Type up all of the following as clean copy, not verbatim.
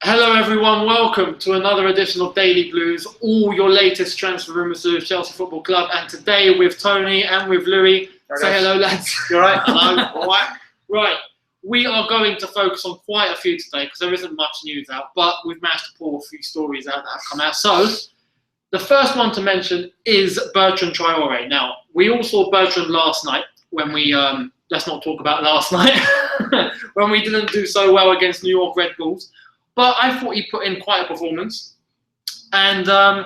Hello everyone, welcome to another edition of Daily Blues, all your latest transfer rumours of Chelsea Football Club, and today with Tony and with Louis. Say hello lads. You alright? Hello, alright? Right, we are going to focus on quite a few today because there isn't much news out, but we've managed to pull a few stories out that have come out. So, the first one to mention is Bertrand Traore. Now, we all saw Bertrand last night when we, let's not talk about last night, when we didn't do so well against New York Red Bulls. But I thought he put in quite a performance. And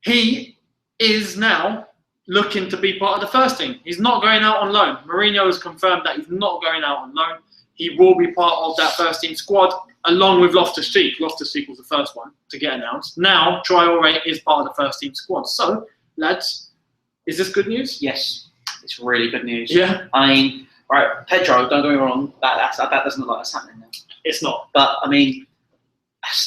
he is now looking to be part of the first team. He's not going out on loan. Mourinho has confirmed that he's not going out on loan. He will be part of that first team squad, along with Loftus-Cheek. Loftus-Cheek was the first one to get announced. Now, Traore is part of the first team squad. So, lads, is this good news? Yes, it's really good news. Yeah. I mean, right, Pedro, don't get me wrong, that doesn't look like that's happening now. It's not. But, I mean,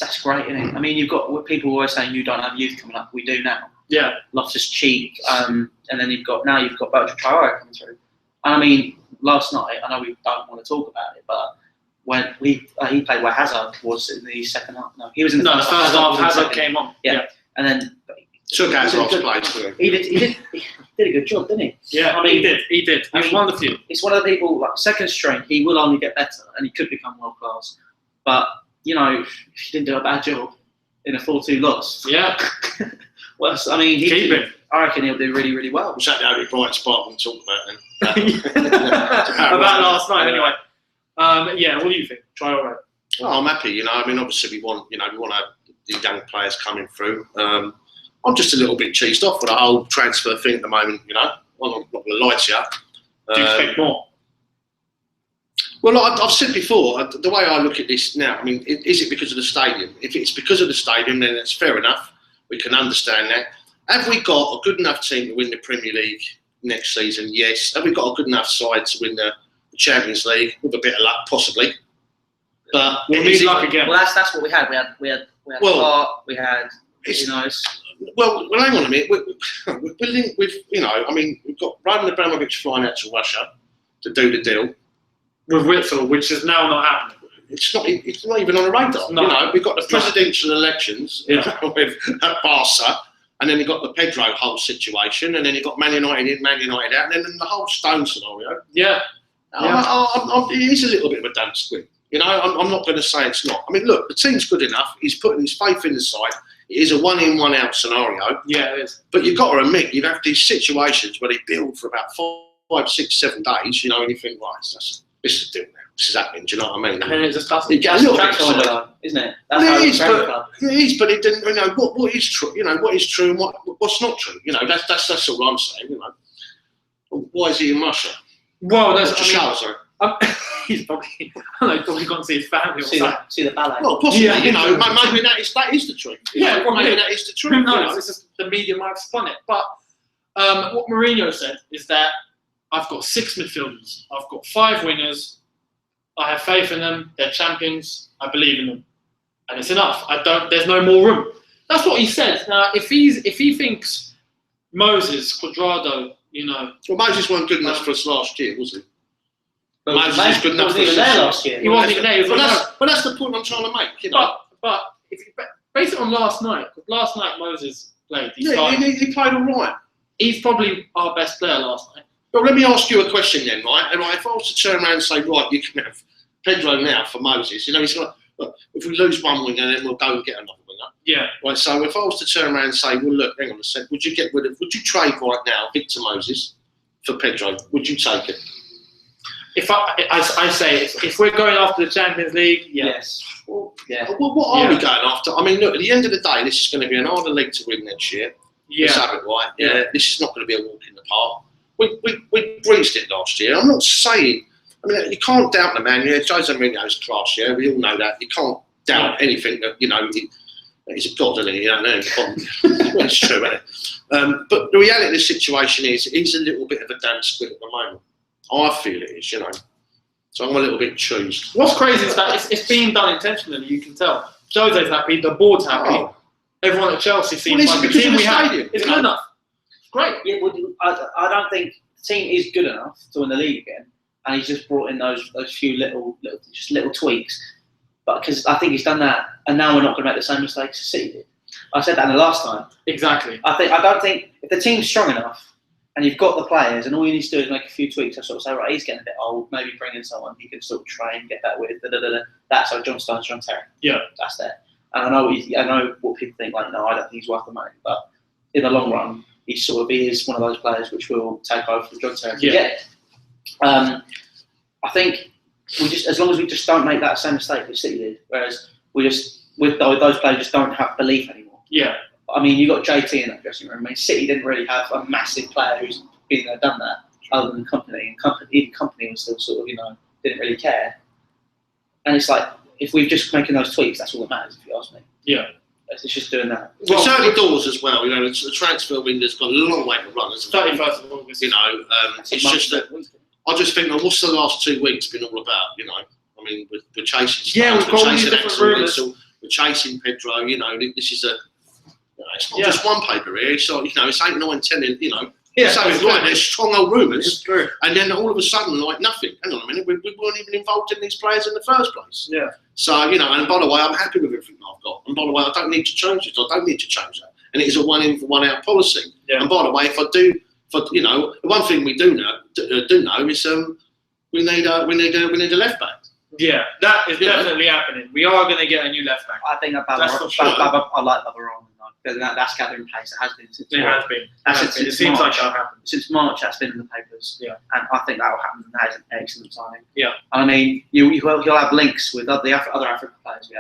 that's great, isn't it? I mean, you've got people always saying you don't have youth coming up. We do now. Yeah. Loftus-Cheek, and then you've got Bertrand Traore coming through. And I mean, last night, I know we don't want to talk about it, but when he played where Hazard was in the second half. No, he was in the first half. The first half, Hazard came on. Yeah. And then took Hazard's place. He did a good job, didn't he? Yeah, I mean, he did. He was one of the few. It's one of the people, like second string, he will only get better and he could become world class. But, you know, if he didn't do a bad job in a 4-2 loss. Yeah. Well, I mean, Keep him. I reckon he'll do really, really well. Was that the only bright spot we talked about then? About last night, anyway. Yeah, what do you think? Traore? Oh, I'm happy. You know, I mean, obviously we want to have the young players coming through. I'm just a little bit cheesed off with the whole transfer thing at the moment. You know, I'm not going to lie to you. Do you expect more? Well, I've said before, the way I look at this now, I mean, is it because of the stadium? If it's because of the stadium, then it's fair enough. We can understand that. Have we got a good enough team to win the Premier League next season? Yes. Have we got a good enough side to win the Champions League? With a bit of luck, possibly. But we'll need luck again. Well, that's what we had. We had Hart, we had, Well, hang on a minute. We're linked with, I mean, we've got Roman Abramovich flying out to Russia to do the deal. With Witsel, which is now not happening. It's not even on the radar. No. You know, we've got the presidential elections with Barca, and then you've got the Pedro whole situation, and then you've got Man United in, Man United out, and then the whole Stone scenario. Yeah. It is a little bit of a damn squid. You know, I'm not going to say it's not. I mean, look, the team's good enough. He's putting his faith in the side. It is a one-in, one-out scenario. Yeah, it is. But you've got to admit, you have these situations where they build for about 5, 6, 7 days, you know, and you think, right, this is the deal now. This is happening. Do you know what I mean? And then it just doesn't. It gets a little bit isn't it? It is, but it didn't. You know what is true. You know what is true and what's not true. You know that's all I'm saying. You know, why is he in Russia? Well, that's he's probably gone to see his family or something. See the ballet. Well, possibly. Yeah, you know, maybe that is the truth. Yeah, maybe that is the truth. Who knows? It's just the media might have spun it. But what Mourinho said is that I've got 6 midfielders. I've got 5 wingers. I have faith in them. They're champions. I believe in them, and it's enough. There's no more room. That's what he said. Now, if he thinks Moses, Cuadrado, you know. Well, Moses wasn't good enough for us last year, was he? Moses was good enough for us last year. He wasn't even there. But that's the point I'm trying to make. You know? But if you base it on last night, because last night Moses played. He played all right. He's probably our best player last night. But let me ask you a question then, right? And if I was to turn around and say, right, you can have Pedro now for Moses, you know, he's got. Look, if we lose one winger, then we'll go and get another winger. Yeah. Right. So if I was to turn around and say, well, look, hang on a sec, would you trade right now Victor Moses for Pedro? Would you take it? If I say if we're going after the Champions League, yes. Well, what are we going after? I mean, look, at the end of the day, this is going to be an harder league to win next year. Yeah. Let's have it right. Yeah. This is not going to be a walk in the park. We breezed it last year. I'm not saying. I mean, you can't doubt the man. Yeah, Jose Mourinho's class. Yeah, we all know that. You can't doubt anything that he's a god, isn't he? You don't know. Well, it's true, isn't it? But the reality of the situation is, he's a little bit of a damn squid at the moment. I feel it is, you know. So I'm a little bit choosed. What's crazy is that it's being done intentionally. You can tell. Jose's happy. The board's happy. Oh. Everyone at Chelsea seems like the team we have. It's good enough. It's great. Yeah, I don't think the team is good enough to win the league again. And he's just brought in those few little tweaks. But because I think he's done that, and now we're not going to make the same mistakes as City did. I said that the last time. Exactly. I don't think if the team's strong enough and you've got the players, and all you need to do is make a few tweaks. I sort of say, right, he's getting a bit old. Maybe bring in someone he can sort of train, get that with. That's like John Stones, John Terry. Yeah, that's there. And I know what people think. Like, no, I don't think he's worth the money. But in the long run, he is one of those players which will take over for John Terry. Yeah. I think as long as we just don't make that same mistake that City did, whereas with those players just don't have belief anymore. Yeah. I mean, you got JT in that dressing room. I mean, City didn't really have a massive player who's been there, done that, other than Company. And even Company was still sort of, didn't really care. And it's like, if we're just making those tweaks, that's all that matters, if you ask me. Yeah. It's just doing that. Well, certainly doors as well. The transfer window's got a long way to run. 31st of August. It's just that I just think, what's the last 2 weeks been all about? I mean, we're chasing stars, we've got all these different rumours. We're chasing Pedro. This is it's not just one paper here. It's like, it's 8, 9, 10. So it's right. There's strong old rumours. It's true. And then all of a sudden, like nothing. Hang on a minute, we weren't even involved in these players in the first place. Yeah. So, and by the way, I'm happy with everything I've got. And by the way, I don't need to change it. I don't need to change that. And it is a one in for one out policy. Yeah. And by the way, the one thing we do know is we need a left back. Yeah, that is definitely happening. We are going to get a new left back. I think that I like Baba. That's gathering pace. It has been since It since seems March. like that'll happen. Since March, that's been in the papers. Yeah, and I think that will happen. That is an excellent signing. Yeah, I mean, you'll have links with other African players.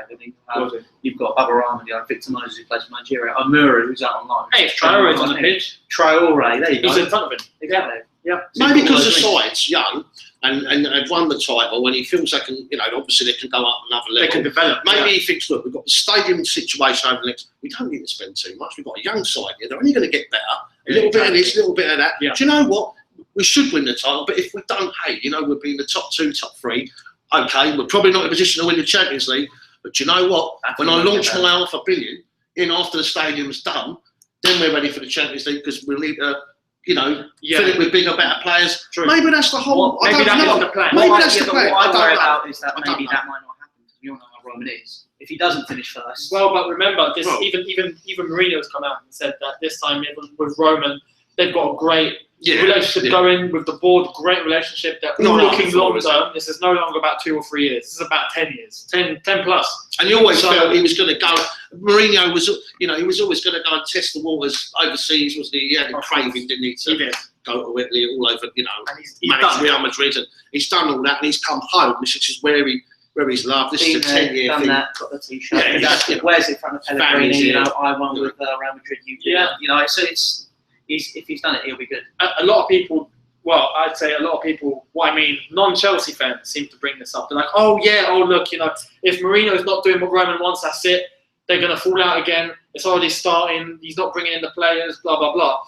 You've got Baba Rahman, Victor Moses who plays for Nigeria, Amura who's out on loan. Hey, if Traore's on the pitch. Traore, there you go. He's in front of him. Exactly. Yeah. Maybe because the side's young and have won the title, and he feels they can, obviously they can go up another level. They can develop. Maybe he thinks, look, we've got the stadium situation over the next. We don't need to spend too much. We've got a young side here. They're only going to get better. A little bit of this, a little bit of that. Yeah. Do you know what? We should win the title, but if we don't, we'll be in the top 2, top 3. Okay, we're probably not in a position to win the Champions League. But do you know what? When I launch my $500 million in after the stadium's done, then we're ready for the Champions League because we'll need to. Fill it with bigger, better players. True. Maybe that's the whole. Maybe that's the plan. Maybe that's the plan. What I worry about is that maybe that might not happen because we all know how Roman is. If he doesn't finish first. Well, but remember, even Mourinho's come out and said that this time with Roman, they've got a great relationship going with the board. Great relationship. They're all looking long term. This is no longer about 2 or 3 years. This is about 10 years, 10 plus. And you always felt he was going to go. Mourinho was, he was always going to go and test the waters overseas, wasn't he? He had a craving, didn't he, to go to Italy, all over, and he's manage Real Madrid, and he's done all that, and he's come home, which is where he's loved. This is a 10-year thing. That, got the t-shirt. Wears it in front of Pellegrini. I won with Real Madrid. So if he's done it, he'll be good. A lot of people. Well, I'd say a lot of people, non-Chelsea fans seem to bring this up. They're like, look, if Mourinho's not doing what Roman wants, that's it. They're going to fall out again. It's already starting. He's not bringing in the players, blah, blah, blah.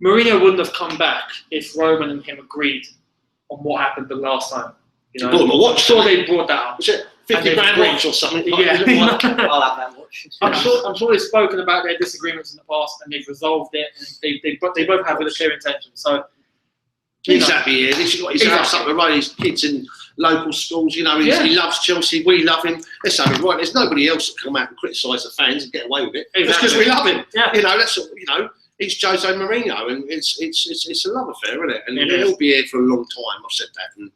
Mourinho wouldn't have come back if Roman and him agreed on what happened the last time. Bought him a watch. I'm sure they brought that up. Was it 50 grand watch or something? Yeah. I'll have that watch. I'm sure they've spoken about their disagreements in the past and they've resolved it. And they both have with a clear intention. So. He's happy here. He's got his house up the road. His kids in local schools. He loves Chelsea. We love him. Let's have it right. There's nobody else that come out and criticise the fans and get away with it. It's because we love him. Yeah. That's it's Jose Mourinho, and it's a love affair, isn't it? And he'll be here for a long time. I've said that, and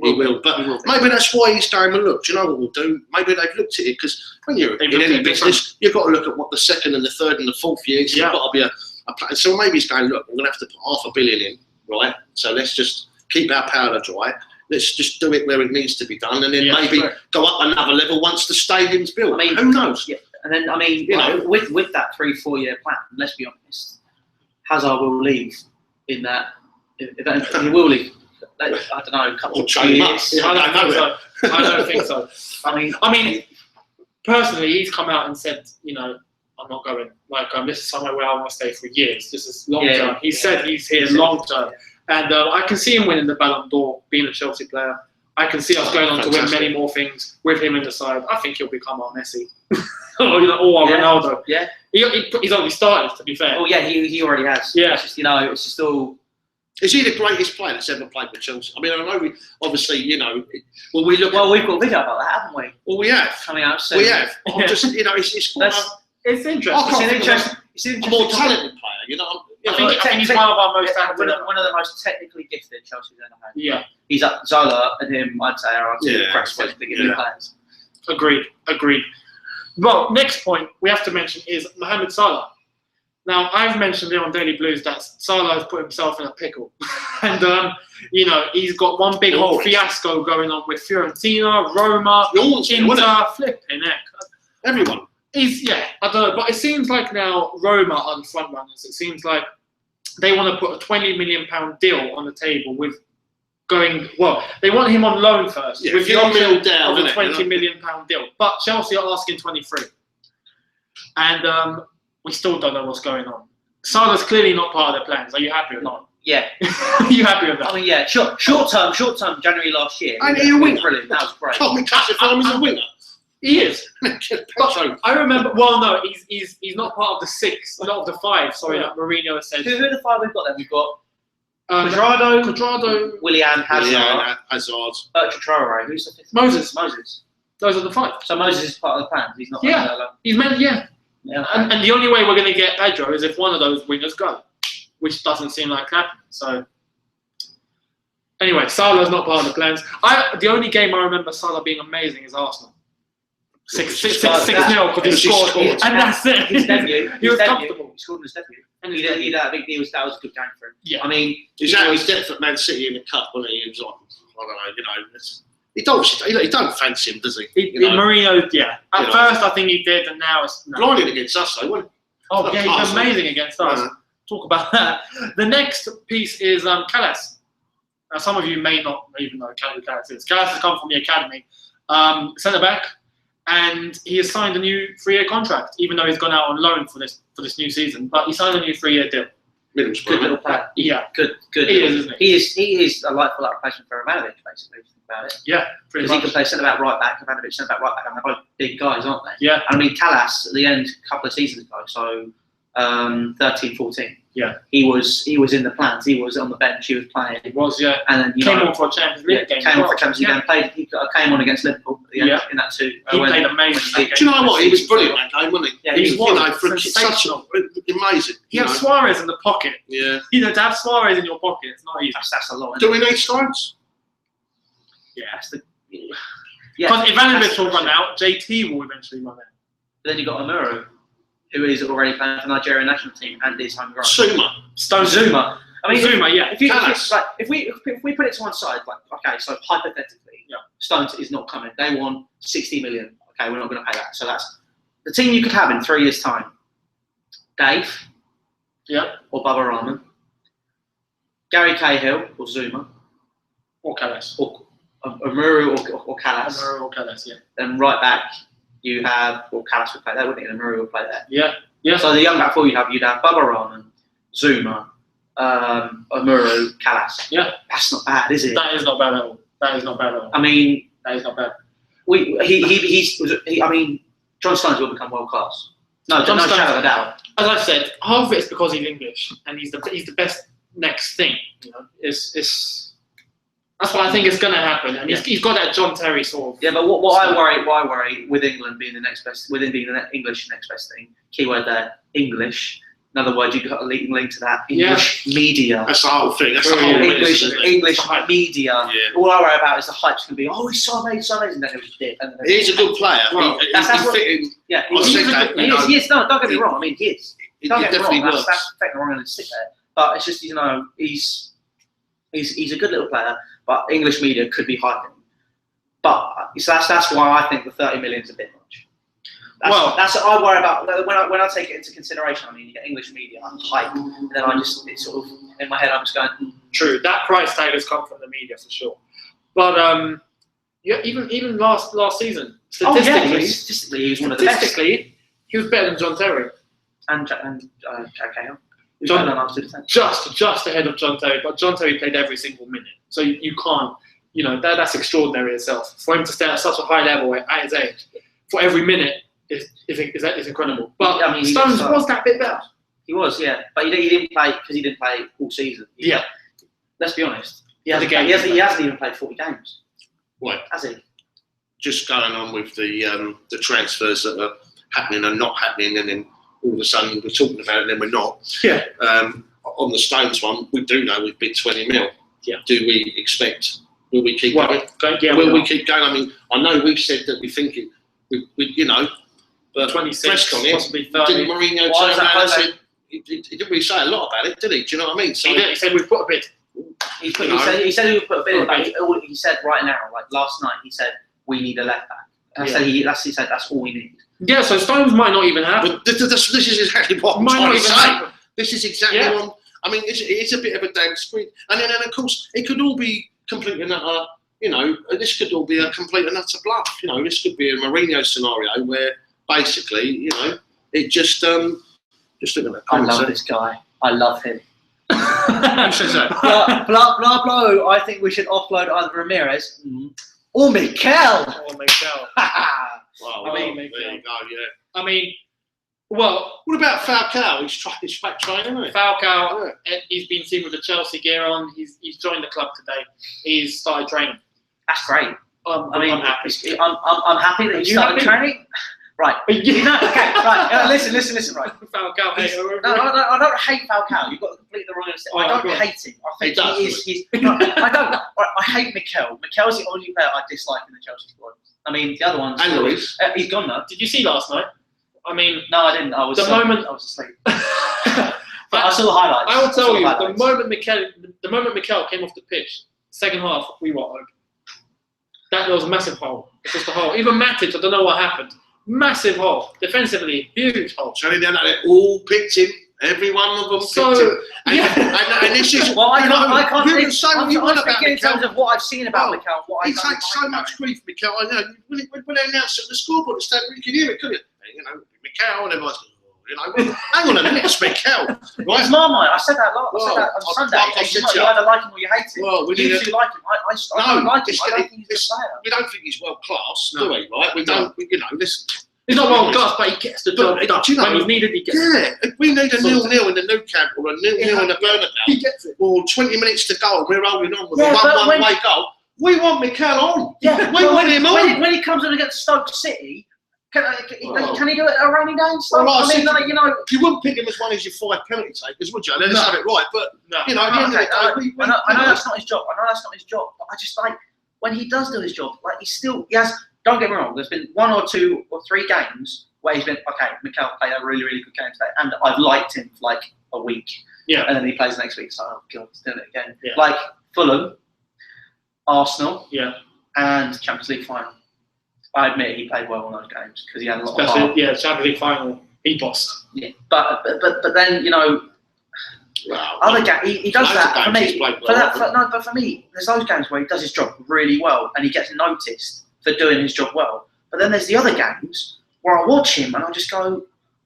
he will. But maybe that's why he's going. Well, look, do you know what we'll do? Maybe they've looked at it because when you're in any business, you've got to look at what the second and the third and the fourth years. You've got to be a. So maybe he's going. Look, we're going to have to put $500 million in. Right, so let's just keep our powder dry. Let's just do it where it needs to be done, and then maybe go up another level once the stadium's built. Who knows? Yeah. And then with that 3-4 year plan, let's be honest, Hazard will leave in that. He will leave. I don't know, a couple of years. I don't think so. I mean, personally, he's come out and said, I'm not going. This is somewhere where I want to stay for years. This is long term. He said he's here long term. And I can see him winning the Ballon d'Or, being a Chelsea player. I can see us going on to win many more things with him in the side. I think he'll become our Messi. or Ronaldo. Yeah. He's already started, to be fair. Oh, yeah, he already has. Yeah. It's just all... Is he the greatest player that's ever played for Chelsea? I know we obviously, Well, we've got a video about that, haven't we? Well, we have. coming out soon. We have. I'm just, it's quite. It's interesting. It's A more talented player, I think he's one of our most talented. one of the most technically gifted Chelsea's ever had. Yeah. He's up Zola and him. I'd say are our two most gifted players. Agreed. Well, next point we have to mention is Mohamed Salah. Now, I've mentioned it on Daily Blues that Salah has put himself in a pickle. And, he's got one big whole fiasco going on with Fiorentina, Roma, Inter, flipping heck. Everyone. I don't know. But it seems like now Roma are the front runners. It seems like they want to put a £20 million deal on the table with they want him on loan first. Yeah, with the option down, of a £20 million deal. But Chelsea are asking 23. And we still don't know what's going on. Salah's clearly not part of their plans. Are you happy or not? Yeah. Are you happy with that? I mean, yeah. Short term, January last year. And he's a winger. Brilliant. That was great. Can't we classify him as a winger? He is. But I remember. Well, no, he's not part of the six, not of the five. Sorry, that Mourinho has said. Who are the five we've got then? We've got Cuadrado, Willian Hazard, Bertrand Traore. Who's the fifth? Moses. Those are the five. So Moses is part of the plan. He's not. He's meant. Yeah. Yeah. And the only way we're going to get Pedro is if one of those wingers go, which doesn't seem like happening. So, anyway, Salah's not part of the plans. The only game I remember Salah being amazing is Arsenal. 6-0 because he scored, and that's it. His debut. He was comfortable. He scored in his debut. And he had a big deal. That was a good game for him. Yeah. I mean, he's out his depth at Man City in the cup, wasn't he? He was like, I don't know, he don't fancy him, does he? Mourinho, yeah. At first, I think he did, and now it's blinding against us, though, wasn't he? Oh, yeah, he's amazing against us. Talk about that. The next piece is Callas. Now, some of you may not even know who Callas is. Callas has come from the academy, centre back, and he has signed a new 3-year contract, even though he's gone out on loan for this new season. But he signed a new 3-year deal. Good little player. Yeah, good. He is, isn't he? He is a like-for-like replacement for Ivanovic, basically. If you think about it. Yeah, because he can play centre back, right back. Ivanovic centre back, right back, and they're both big guys, aren't they? Yeah. I mean, Callas at the end, a couple of seasons ago, so 13-14. Yeah. He was in the plans. He was on the bench. He was playing. He was, yeah. And then came on for a Champions League game. Came on for a Champions League game. Played. He came on against Liverpool at the end in that too. He played amazing. Do you know what? He was brilliant that game, wasn't he? Yeah, he was sensational. Amazing. You have Suarez in the pocket. Yeah. To have Suarez in your pocket, it's not easy. That's a lot. Do we need strikes? Yeah. Because Ivanovic will run out, JT will eventually run out. But then you've got Amuro, who is already playing for the Nigerian national team and is homegrown. Zuma. I mean, Zuma, yeah. If we put it to one side, okay, so hypothetically, Stones is not coming. They want 60 million. Okay, we're not going to pay that. So that's the team you could have in 3 years' time. Dave, or Bubba Rahman, Gary Cahill or Zuma, or Callas, or Amuro or Callas. Amuro or Callas, yeah. Then right back, you have Callas would play there, wouldn't he? And Amuro would play there. Yeah. So the young back four you'd have Bubba Rahman, Zuma, Amuro, Callas. Yeah. That's not bad, is it? That is not bad at all. I mean, that is not bad. I mean, John Stones will become world class. No shadow of a doubt. As I said, half of it is because he's English and he's the best next thing. That's what I think is going to happen. And he's got that John Terry sort of. Yeah, but what I worry with England being the next best, with him being the English next best thing. Keyword there, English. In other words, you've got a link to that English media. That's the whole thing. That's the whole English media. Yeah. All I worry about is the hype's going to be, he's so amazing, and then it was dip. He's a good player. Well, he's fitting. Yeah, he is. No, don't get me wrong. I mean, he is. Don't get me wrong. That's affecting wrong and sit there. But it's just he's a good little player. But English media could be hyping. But so that's why I think the 30 million is a bit much. That's what I worry about when I take it into consideration. I mean, you get English media hype, and then it's sort of in my head. I'm just going. True, that price tag has come from the media for sure. But even last season, statistically, he was one of the best. He was better than John Terry and Jack Cahill. Just ahead of John Terry, but John Terry played every single minute, so you can't. That's extraordinary itself. For him to stay at such a high level at his age, for every minute. Is incredible. But Stones was that bit better. He was, yeah. But he didn't play because he didn't play all season. Let's be honest. He hasn't even played 40 games. What? Has he? just going on with the transfers that are happening and not happening, and then all of a sudden we're talking about it and then we're not. Yeah. On the Stones one, we do know we've bid 20 mil. Yeah. Do we expect? Will we keep going? Yeah, will we keep going? I mean, I know we've said that we think it. We you know, but 26, on it, possibly 30. didn't Mourinho turn around and say? He didn't really say a lot about it, did he? Do you know what I mean? So he said we've put a bid. He said he would put a bid in, but he said right now, like last night, he said we need a left back. He said that's all we need. Yeah, so Stones might not even happen. But this is exactly what I'm trying to say. This is exactly what I mean. It is a bit of a damn screen, and then of course it could all be complete and utter. You know, this could all be a complete and utter bluff. You know, this could be a Mourinho scenario where basically, you know, it just look at that. I love this guy. I love him. Who says that? Blah blah blah. I think we should offload either Ramirez or Mikel. Well, there you go, yeah. I mean, well, what about Falcao? He's back training, isn't he? Falcao, he's been seen with the Chelsea gear on. He's joined the club today. He's started training. That's great. I'm happy. I'm happy that he started training. Right. Okay. Right. Listen. Right. Falcao. I don't hate Falcao. You've got to complete the wrong understanding. I don't hate him. I think he's. I don't. I hate Mikel. Mikel's the only player I dislike in the Chelsea squad. I mean, the other ones. And Luis. He's gone now. Did you see last night? I mean, no, I didn't. I was asleep. But I saw the highlights. I will tell you, the moment Mikel came off the pitch, second half, we were open. There was a massive hole. It's just a hole. Even Matic, I don't know what happened. Massive hole. Defensively, huge hole. Charlie, they all picked him. Every one of them picked him. And this is... Well, I can't I'm speaking in terms of what I've seen about Mikel. He takes so much grief, Mikel. I know. When they announced it on the scoreboard, you could hear it, couldn't you? You know, Mikel, and everyone's going, you know, hang on a minute, it's Mikel. Right? It's Marmite. I said that on Sunday. You either like him or you hate him. Well, you do like him. I don't like him. I don't think he's a player. We don't think he's world class, do we? Right? We don't. You know, this. He's not world class, but he gets the job done. You know, when he's needed, he gets it. If we need a 0-0 in the Nou Camp or a 0-0 in the Bernabeu, he gets it. Or 20 minutes to go and we're holding on with a 1-1 away goal, we want Mikel on. Yeah, we want him on. When he comes in against Stoke City, can he do it at a rainy day in Stoke? Well, I mean, you know, you wouldn't pick him as one of your 5 penalty takers, would you? Let's have it right. But you know, at the end of the day, I know that's not his job. But I just like when he does do his job. Like he has. Don't get me wrong. There's been 1 or 2 or 3 games where he's been okay. Mikel played a really, really good game today, and I've liked him for like a week. Yeah. And then he plays next week. So oh god, he's doing it again. Yeah. Like Fulham, Arsenal, yeah, and Champions League final. I admit he played well in those games because he had a lot of heart. Yeah, Champions League final, he bossed. Yeah, but then you know, other games he does that for me. But for me, there's those games where he does his job really well and he gets noticed for doing his job well. But then there's the other games where I watch him and I just go,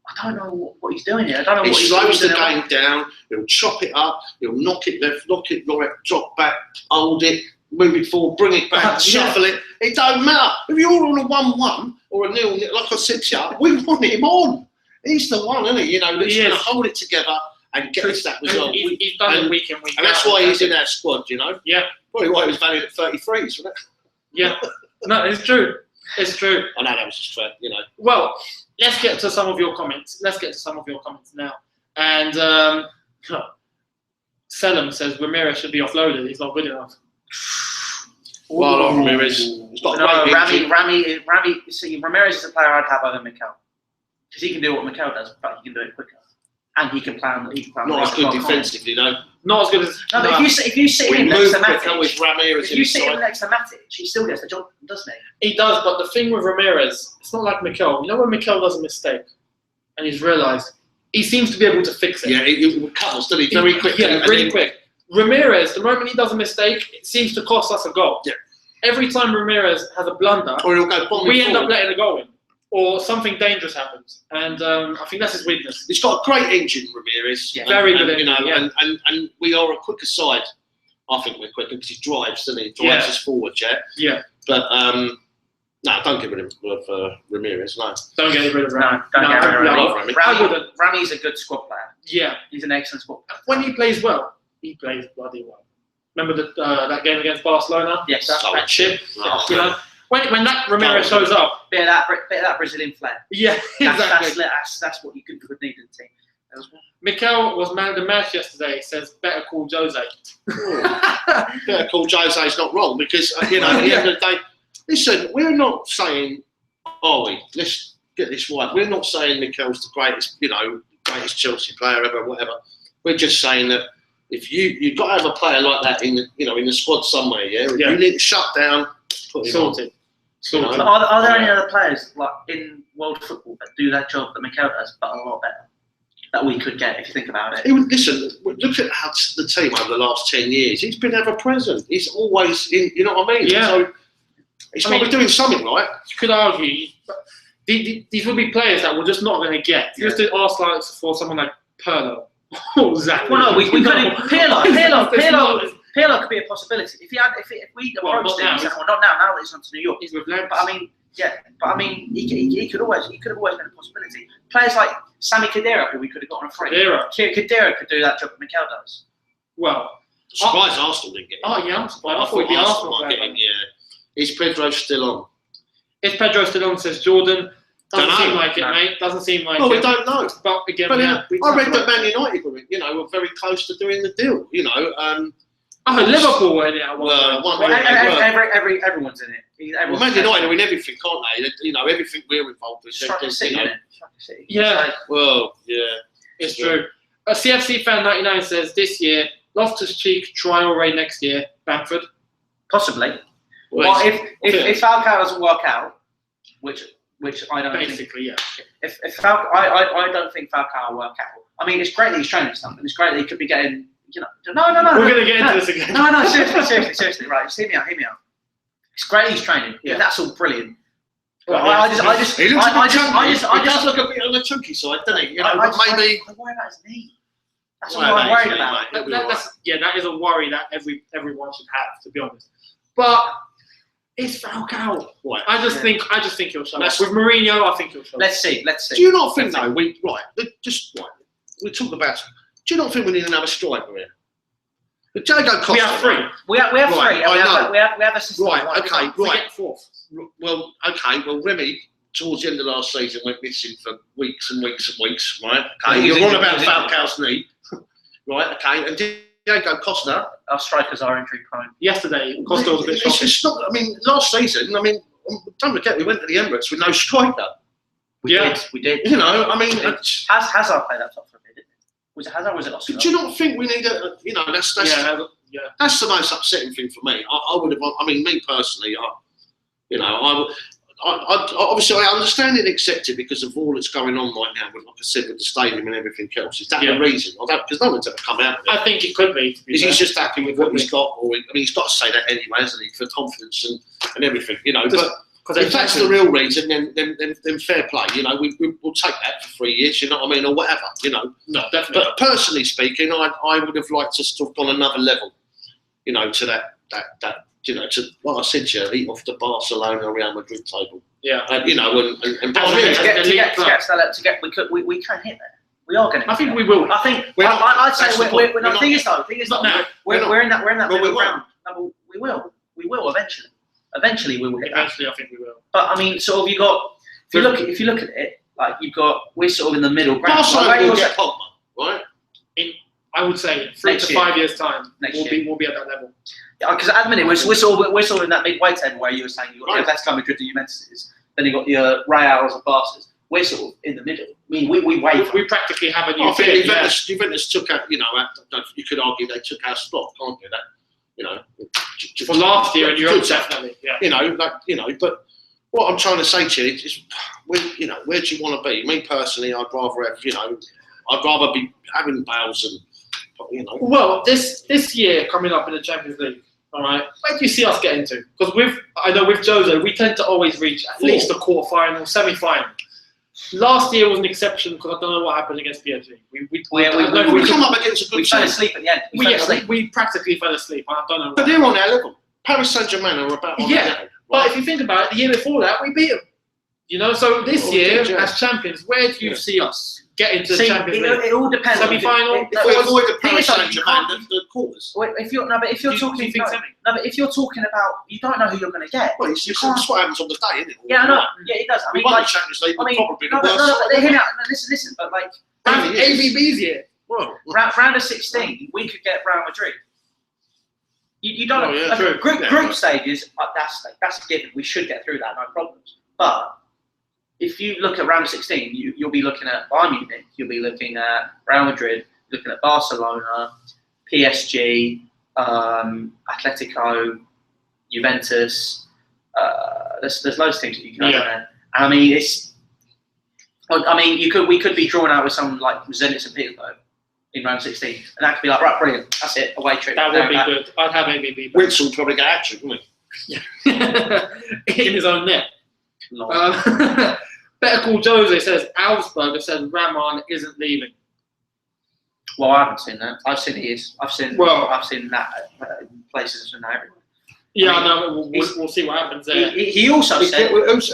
I don't know what he's doing here. I don't know what he's doing. He slows the game down. He'll chop it up. He'll knock it left, knock it right, drop back, hold it, move it forward, bring it back, shuffle it. It don't matter. If you're on a 1-1 or a 0-0, like I said to you, we want him on. He's the one, isn't he? You know, that's going to hold it together and get us that result. He's done it week in, week out. And that's why he's in our squad, you know? Yeah. Probably why he was valued at 33s, wasn't it? Yeah. No, it's true. It's true. I know that was just fair, you know. Well, let's get to some of your comments. Now. And Selim says Ramirez should be offloaded. He's not good enough. Well, Ramirez. He's got Rami. See, Ramirez is a player I'd have over Mikel because he can do what Mikel does, but he can do it quicker, and he can plan. Not as good defensively, though. Not as good as. No, but if you sit him next to Matic, if you sit him next to Matic, he still gets the job, doesn't he? He does, but the thing with Ramirez, it's not like Mikel. You know when Mikel does a mistake, and he's realised he seems to be able to fix it. Yeah, he recovers, doesn't he? Very quickly. Yeah, really quick. Ramirez, the moment he does a mistake, it seems to cost us a goal. Yeah. Every time Ramirez has a blunder, or he'll go we end up letting a goal in, or something dangerous happens, and I think that's his weakness. He's got a great engine, Ramirez. Yeah. Very good engine, you know, yeah. and we are a quicker side. I think we're quicker because he drives, doesn't he? He drives us forward, yeah. Yeah. But no, don't get rid of Ramirez. No. Don't get rid of Rami. Don't get rid of Rami. I wouldn't. Rami's a good squad player. Yeah, he's an excellent squad player. When he plays well, he plays bloody well. Remember that game against Barcelona? Yes. That chip. Oh, you know, when that Ramirez shows up, bit of that Brazilian flair. yeah, exactly. That's what you could need in the team. Mikel was man of the match yesterday. He says, better call Jose. Better call Jose's not wrong because, at the end of the day, listen, we're not saying, are we? Let's get this right. We're not saying Mikel's the greatest, greatest Chelsea player ever, whatever. We're just saying that if you've got to have a player like that in the squad somewhere, you need to shut down, put him Sorted. Are there any other players like in world football that do that job that Mikel does, but a lot better? That we could get if you think about it. Listen, look at how the team over the last 10 years. He's been ever present. He's always in. You know what I mean? Yeah. So he's probably doing something right. You could argue these would be players that we're just not going to get. Just to ask like for someone like Pirlo or Zach. Well, no, we could. Pirlo could be a possibility if we approached him. Well, not now. Now that he's on to New York. He's with Lampard. But I mean, he could have always been a possibility. Players like Sami Khedira, who we could have got on a free. Khedira could do that job that Mikel does. Well, surprised Arsenal didn't get him. Oh yeah, I'm surprised. I thought it'd be Arsenal might get him. Yeah. Is Pedro still on? Is Pedro still on? Says Jordan. Doesn't seem like it, mate. Doesn't seem like it. Well, we don't know. But again, I read that Man United were very close to doing the deal. Liverpool were in it at one point. Everyone's in it. Man United are in everything, can't they? Everything we're involved with. Yeah. Well, yeah. It's true. A CFC fan 99 says this year, Loftus-Cheek, Traore next year, Bamford. Possibly. Well, if Falcao doesn't work out, which I don't basically, think, If I don't think Falcao will work out. I mean, it's great that he's training something. It's great that he could be getting. No. We're going to get into this again. No, seriously, right. Just hear me out. It's great he's training. Yeah, that's all brilliant. Well, I just look a bit on the chunky side, doesn't he? I worry about his knee. That's what I'm worried about. That is a worry that everyone should have, to be honest. But it's Falcao. Right. I just think he'll show up. With Mourinho, I think he'll show up. Let's see. Do you not think though? We talk about. Do you not think we need another striker here? But Diego Costa. We have three. We have three. We have a system. Right. Okay. Right. Fourth. Well, okay. Well, Remy, towards the end of last season, went missing for weeks and weeks and weeks. Right. Okay. You're on about Falcao's knee. Right. Okay. And Diego Costa. Our strikers are injury prone. Yesterday, Costa was a bit shocking. It's not. I mean, last season. I mean, don't forget we went to the Emirates with no striker. We did. I mean, Hazard played that top for a bit, didn't he? Was it Hazard or was it Oscar? Do you not think we need that's that's the most upsetting thing for me. I would have. I mean, me personally, obviously I understand it and accept it because of all that's going on right now. But like I said, with the stadium and everything else, is that the reason? Because no one's ever come out of it. I think it could be. He's just happy with what he's got, he's got to say that anyway, hasn't he? For confidence and everything, But if that's the real reason, then fair play. We'll take that for 3 years. You know what I mean, or whatever. No, definitely. But personally speaking, I would have liked us to have gone another level. To that. To what I said to you, eat off the Barcelona Real Madrid table. Yeah. And we can hit there. We are going to. I think we will. I think. I'd say we're not. The thing is though. We're in that middle ground. We will eventually. Eventually we will hit that. Eventually, I think we will. But I mean, sort of, if you look at it, like we're sort of in the middle ground. Barcelona will get Pogba, right? I would say 3 to 5 years time, we'll be at that level. Yeah, because at the minute we're sort of in that midway table where you were saying you got the Atletico Madrid and Juventus, then you got your Reals and Barças. We're sort of in the middle. I mean, we practically have a new team. Juventus took out. You could argue they took our spot, can't you? That. For last year in Europe, definitely. Yeah. But what I'm trying to say to you is, where do you want to be? Me personally, I'd rather be having Bales and. Well, this year coming up in the Champions League, all right. Where do you see us getting to? Because with Jose, we tend to always reach at least the quarter-final, semi-final. Last year was an exception because I don't know what happened against PSG. We come up against a good team. We fell asleep at the end. We practically fell asleep. I don't know. But they're on our level. Paris Saint-Germain are about on our level. Right? But if you think about it, the year before that, we beat them. So this year, as champions, where do you see us? get into the See, Champions League. it all depends. Semi-final? If we avoid the Paris Peter, Saint-Germain, the quarters. If you're talking, Do you think semi? but if you're talking about, you don't know who you're going to get. Well, that's what happens on the day, isn't it? Yeah, I know. Yeah, it does. I We mean, won like, the Champions League, I mean, probably no, the but, worst no, side. but hear me out. No, listen. But like, AVB's here. Well, round of 16, we could get Real Madrid. You don't know. Oh, yeah, Like, true. group Yeah. stages, that's a given. We should get through that, no problems. But if you look at round of 16, you'll be looking at Bayern Munich, you'll be looking at Real Madrid, looking at Barcelona, PSG, Atletico, Juventus. There's loads of teams that you can have there. And I mean, we could be drawn out with someone like Zenit St. Petersburg in round 16, and that could be like, right, brilliant, that's it, away trip. That would be good. I'd have AVB. Witzel would probably get action, wouldn't he? In his own net. Long. Better Call Jose says Augsburg has said Rahman isn't leaving. Well, I haven't seen that. I've seen he is. I've seen that places and everywhere. Yeah, I mean, I know. We'll see what happens there. He also said, What's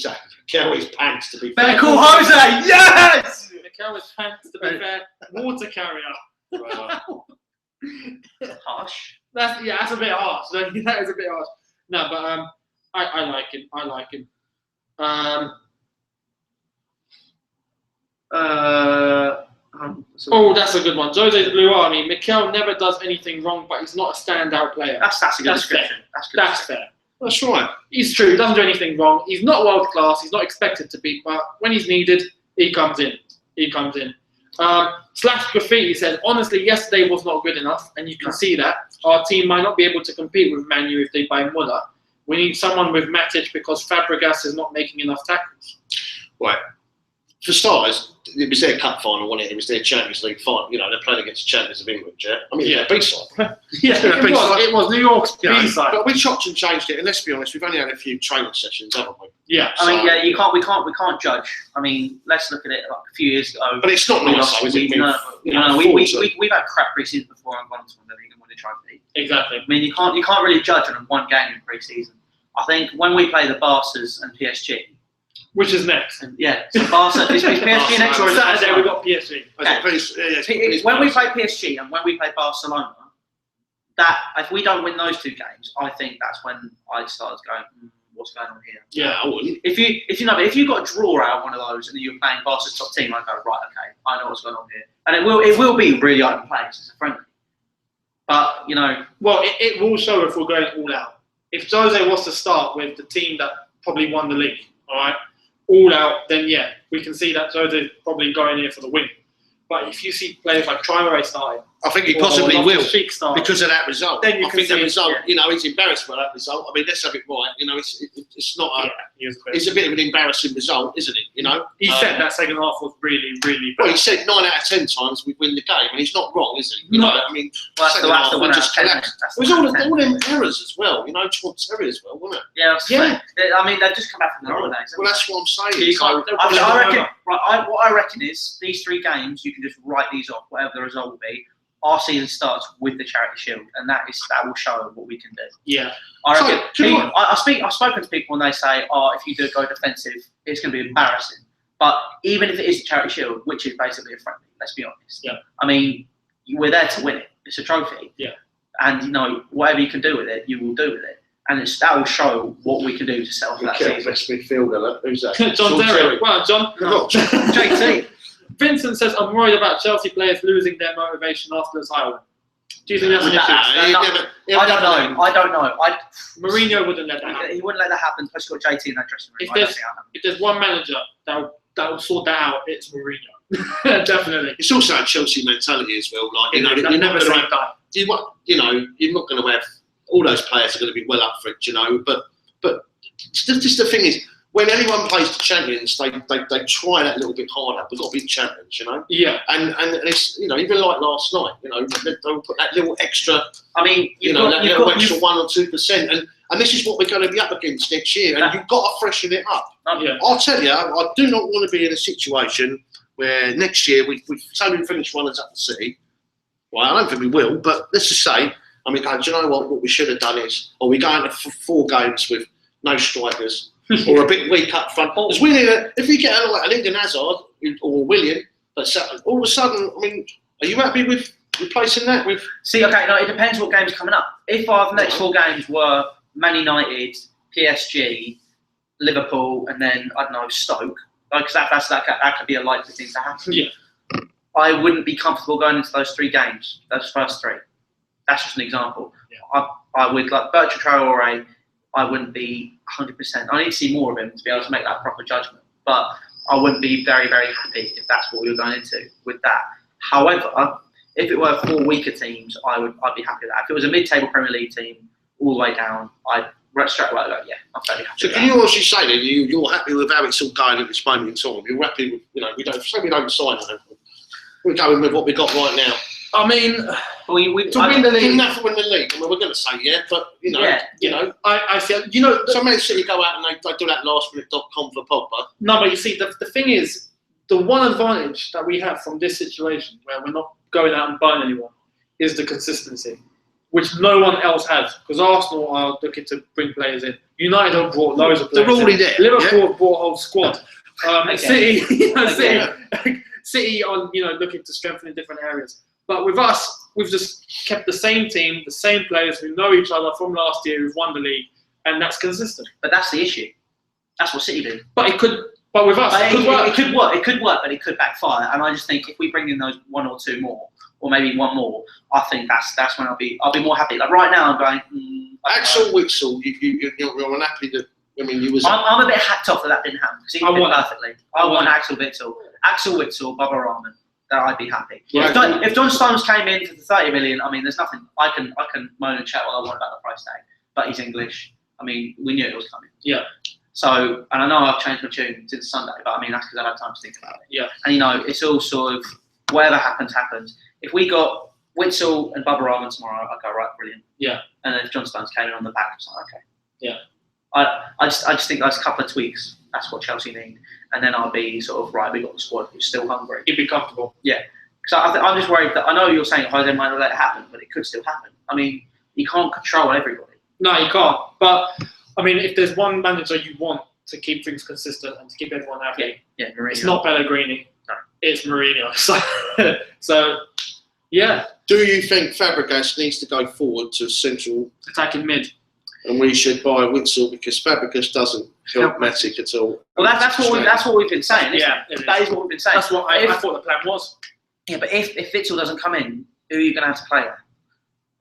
that? Kelly's pants, to be fair. Better Call Jose, yes! Mikel was pants, to be fair. Water carrier. Harsh. That's a bit harsh. That is a bit harsh. No, but I like him. I like him. Oh, that's a good one. Jose's Blue Army. Mikel never does anything wrong, but he's not a standout player. That's a good That's description. That's fair. That's right. He's true. He doesn't do anything wrong. He's not world class. He's not expected to be, but when he's needed, he comes in. Slash Graffiti says, honestly, yesterday was not good enough, and you can see that. Our team might not be able to compete with Man U if they buy Muller. We need someone with Matic because Fabregas is not making enough tackles. Right. For starters, it was their cup final, wasn't it? It was their Champions League final. You know, they're playing against the champions of England, yeah? I mean, Yeah. B-side. It was New York's You know, B-side. but we chopped and changed it, and let's be honest, we've only had a few training sessions, haven't we? Yeah. I mean, yeah, we can't judge. I mean, let's look at it like a few years ago. But it's not nice, though, is it? We've had crap pre-season before and gone to the league and won the trophy. Exactly. I mean, you can't really judge on one game in pre-season. I think when we play the Barca's and PSG, Which is next? and so Barca is PSG next. On Saturday we've got PSG. When we play PSG and when we play Barcelona, that if we don't win those two games, I think that's when I start going, what's going on here? Yeah, I wouldn't. If you got a draw out of one of those and you're playing Barca's top team, I go, right, okay, I know what's going on here, and it will be really open plays. It's a friendly, but Well, it will show if we're going all out. If Jose was to start with the team that probably won the league, all right, all out, then yeah, we can see that Jose is probably going here for the win. But if you see players like Traore starting, I think he possibly will starting, because of that result. Then you I can think the see it, result, yeah. he's embarrassed by that result. I mean, let's have it right. It's not a. Yeah, It's a bit of an embarrassing result, isn't it? He said that second half was really, really bad. Well, he said 9 out of 10 times we win the game, and he's not wrong, is he? No. I mean, that's the second half, one we out just of 10. collapsed. It was all them errors as well, John Terry as well, wasn't it? Yeah. I mean, they've just come back from the holidays. Well, that's what I'm saying. You So, can't, I reckon. Right, what I reckon is these 3 games you can just write these off, whatever the result will be. Our season starts with the Charity Shield, and that will show what we can do. Yeah. I reckon. I've spoken to people and they say, if you do go defensive, it's going to be embarrassing. But even if it is the Charity Shield, which is basically a friendly, let's be honest. Yeah. I mean, we're there to win it. It's a trophy. Yeah. And whatever you can do with it, you will do with it. And that will show what we can do to settle for that season. best midfielder, who's that? John Terry. Well, John. JT. Vincent says, I'm worried about Chelsea players losing their motivation after the title. Do you think that's an issue? I don't know. Mourinho wouldn't let that happen. He wouldn't let that happen. Plus, you've got JT in that dressing room. If there's one manager that will sort that out, it's Mourinho. Definitely. It's also a Chelsea mentality as well. Like you're not going to have all those players are going to be well up for it, But just the thing is, when anyone plays the champions, they try that little bit harder. We've got to be champions, Yeah. And it's even like last night, they'll put that little extra. I mean, extra 1 or 2%, and this is what we're going to be up against next year, and you've got to freshen it up. Yeah. I'll tell you, I do not want to be in a situation where next year we say we finish runners up the City. Well, I don't think we will, but let's just say, and we go, do you know what we should have done is, or we go into 4 games with no strikers. Or a bit weak up front. Because we need if we get like an Eden Hazard, or William. But all of a sudden, I mean, are you happy with replacing that with? See, okay, no, it depends what game's coming up. If our next 4 games were Man United, PSG, Liverpool, and then I don't know Stoke, because that could be a likely thing to happen. Yeah. I wouldn't be comfortable going into those 3 games, those first 3. That's just an example. Yeah. I would like Bertrand Traore. I wouldn't be 100%. I need to see more of him to be able to make that proper judgment. But I wouldn't be very, very happy if that's what we were going into with that. However, if it were 4 weaker teams, I'd be happy with that. If it was a mid-table Premier League team all the way down, I'd straight away go, yeah, I'm very happy. So with can that. you actually say that you're happy with how it's all going at this moment in time? You're happy with, we don't sign them. We're going with what we got right now. I mean, To win the league. Enough to win the league. I mean, we're going to say but I feel So Man City go out and they do that lastminute.com for Pogba. No, but you see, the thing is, the one advantage that we have from this situation, where we're not going out and buying anyone, is the consistency, which no one else has. Because Arsenal are looking to bring players in. United have brought loads of players. They're already there. Liverpool have brought a whole squad. City, Okay. City are looking to strengthen in different areas. But with us, we've just kept the same team, the same players who know each other from last year, who've won the league, and that's consistent. But that's the issue. That's what City do. But with us, it could work. It could work. It could work, but it could backfire. And I just think if we bring in those 1 or 2 more, or maybe 1 more, I think that's when I'll be more happy. Like right now, I'm going. Axel Witsel, you're unhappy that. I mean, you was. I'm a bit hacked off that didn't happen because he did perfectly. I want Axel Witsel, Baba Rahman. That I'd be happy. Yeah. If John Stones came in for the 30 million, I mean, there's nothing. I can moan and chat all I want about the price tag, but he's English. I mean, we knew it was coming. Yeah. So, and I know I've changed my tune since Sunday, but I mean that's because I've had time to think about it. Yeah. And it's all sort of whatever happens, happens. If we got Witsel and Baba Rahman tomorrow, I'd go right, brilliant. Yeah. And then if John Stones came in on the back, it's like okay. Yeah. I just think those couple of tweaks. That's what Chelsea need, and then I'll be sort of right. We got the squad who's still hungry. You'd be comfortable. Yeah. So I'm just worried that I know you're saying Jose might not let it happen, but it could still happen. I mean, you can't control everybody. No, you can't. But I mean, if there's one manager you want to keep things consistent and to keep everyone happy, Yeah, Mourinho. it's not Pellegrini. No. It's Mourinho. So yeah. Do you think Fabregas needs to go forward to central Attacking mid. and we should buy Witsel because Fabregas doesn't help Matic at all? Well, that's what we've been saying. Isn't Yeah, it? That is what we've been saying. That's what I thought the plan was. Yeah, but if Witsel doesn't come in, who are you going to have to play there?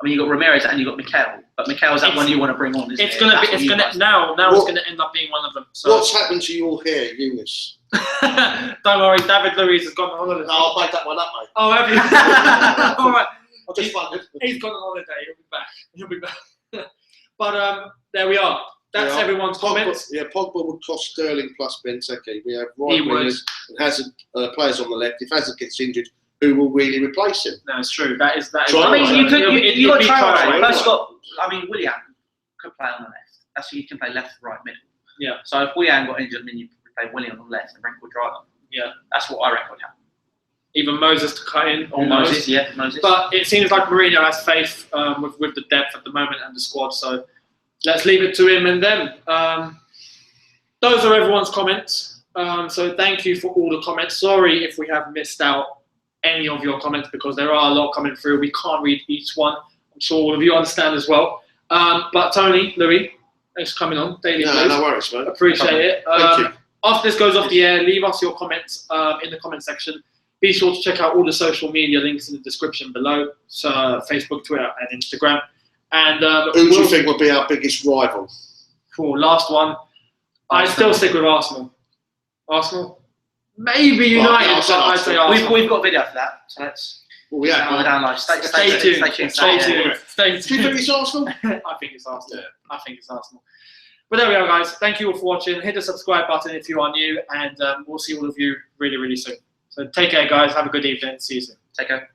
I mean, you've got Ramirez and you've got Mikel, but Mikel's that one you want to bring on, isn't it? Now it's going to end up being one of them. So. What's happened to your hair, Eunice? Don't worry, David Luiz has gone on holiday. No, I'll make that one up, mate. Oh, have you? All right. I just wondered. He's gone on holiday. He'll be back. But there we are. That's everyone's comments. Yeah, Pogba would cost Sterling plus Benteke. We have right wingers and Hazard players on the left. If Hazard gets injured, who will really replace him? No, it's true. That is. Traore. I mean, you got Traore. Traore. Willian could play on the left. That's you can play left, right, middle. Yeah. So if Willian got injured, then you play Willian on the left and Brink would drive on. Yeah. That's what I reckon would happen. Even Moses to cut in. Or Moses. Moses. But it seems like Mourinho has faith with the depth at the moment and the squad. So let's leave it to him and them. Those are everyone's comments. So thank you for all the comments. Sorry if we have missed out any of your comments because there are a lot coming through. We can't read each one. I'm sure all of you understand as well. But Tony, Louis, thanks for coming on. Daily Blues. No worries, man. Appreciate it. Thank you. After this goes off the air, leave us your comments in the comment section. Be sure to check out all the social media links in the description below. So Facebook, Twitter, and Instagram. And who do you think will be our biggest rival? For last one, I still stick with Arsenal. Arsenal? Maybe United, but I'd say Arsenal. We've got a video for that, so let's. Well, we have. Stay tuned. Stay tuned. Do you think it's Arsenal? I think it's Arsenal. Yeah. I think it's Arsenal. But there we are, guys. Thank you all for watching. Hit the subscribe button if you are new, and we'll see all of you really, really soon. So take care, guys. Have a good evening. See you soon. Take care.